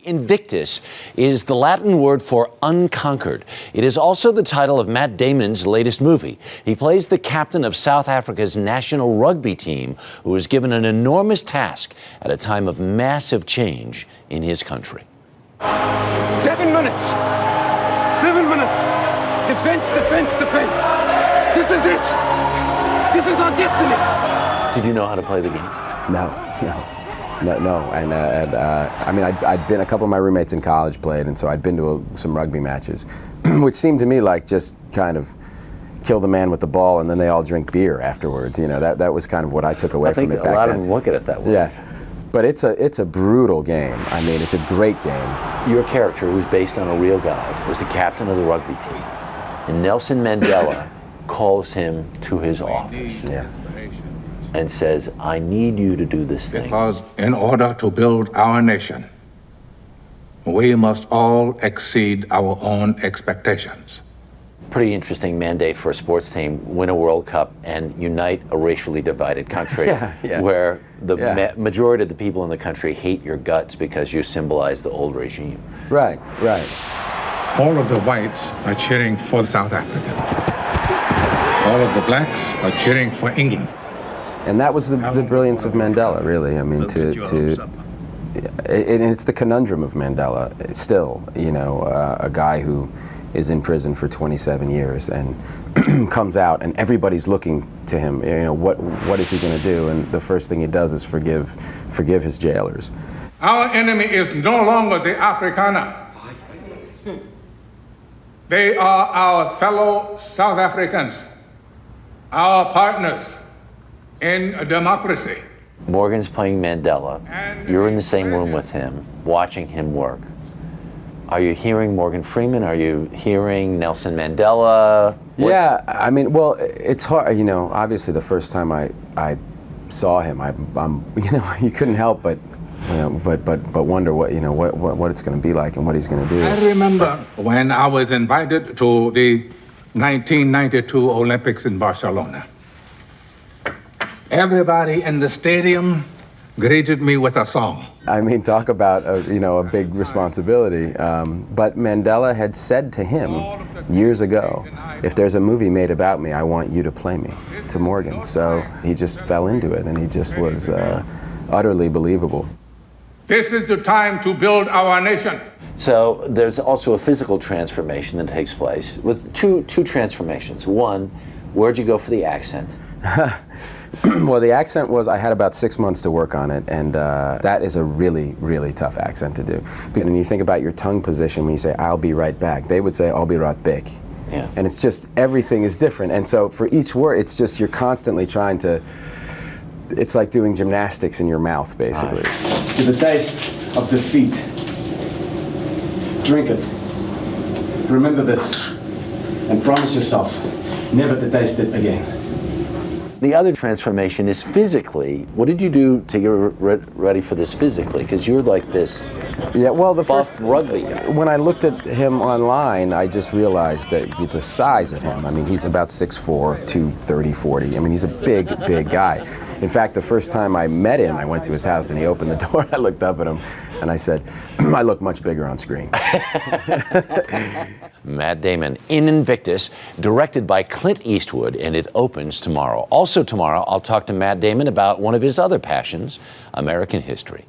Invictus is the Latin word for unconquered. It is also the title of Matt Damon's latest movie. He plays the captain of South Africa's national rugby team, who is given an enormous task at a time of massive change in his country. 7 minutes. 7 minutes. Defense, defense, defense. This is it. This is our destiny. Did you know how to play the game? No. And I mean, I'd been, a couple of my roommates in college played, and so I'd been to some rugby matches, which seemed to me like just kind of kill the man with the ball, and then they all drink beer afterwards. You know, that was kind of what I took away from it back then. I think a lot of them look at it that way. Yeah, but it's a brutal game. I mean, it's a great game. Your character, who was based on a real guy, was the captain of the rugby team, and Nelson Mandela calls him to his office. Yeah. And says, I need you to do this thing. Because in order to build our nation, we must all exceed our own expectations. Pretty interesting mandate for a sports team, win a World Cup and unite a racially divided country where the majority of the people in the country hate your guts because you symbolize the old regime. Right. All of the whites are cheering for South Africa. All of the blacks are cheering for England. And that was the brilliance of Mandela, really. I mean, it's the conundrum of Mandela still, you know, a guy who is in prison for 27 years and comes out and everybody's looking to him, you know, what is he going to do? And the first thing he does is forgive his jailers. Our enemy is no longer the Afrikaner. They are our fellow South Africans, our partners in a democracy. Morgan's playing Mandela. You're in the same room with him, watching him work. Are you hearing Morgan Freeman? Are you hearing Nelson Mandela? Yeah, I mean, well, it's hard, you know, obviously the first time I saw him, I'm you know, you couldn't help but, you know, but wonder what, you know, what it's going to be like and what he's going to do. I remember when I was invited to the 1992 Olympics in Barcelona. Everybody in the stadium greeted me with a song. I mean, talk about a big responsibility. But Mandela had said to him years ago, if there's a movie made about me, I want you to play me, to Morgan. So he just fell into it, and he just was utterly believable. This is the time to build our nation. So there's also a physical transformation that takes place with two transformations. One, where'd you go for the accent? Well, the accent was, I had about 6 months to work on it, and that is a really, really tough accent to do. When you think about your tongue position, when you say, I'll be right back, they would say, I'll be right back. Yeah. And it's just, everything is different. And so for each word, it's just, you're constantly trying to, it's like doing gymnastics in your mouth, basically. To the taste of defeat, drink it. Remember this, and promise yourself never to taste it again. The other transformation is physically. What did you do to get ready for this physically? Because you're like this buff rugby guy. When I looked at him online, I just realized that the size of him. I mean, he's about 6'4", 230, 40. I mean, he's a big guy. In fact, the first time I met him, I went to his house and he opened the door. I looked up at him and I said, I look much bigger on screen. Matt Damon in Invictus, directed by Clint Eastwood, and it opens tomorrow. Also tomorrow, I'll talk to Matt Damon about one of his other passions, American history.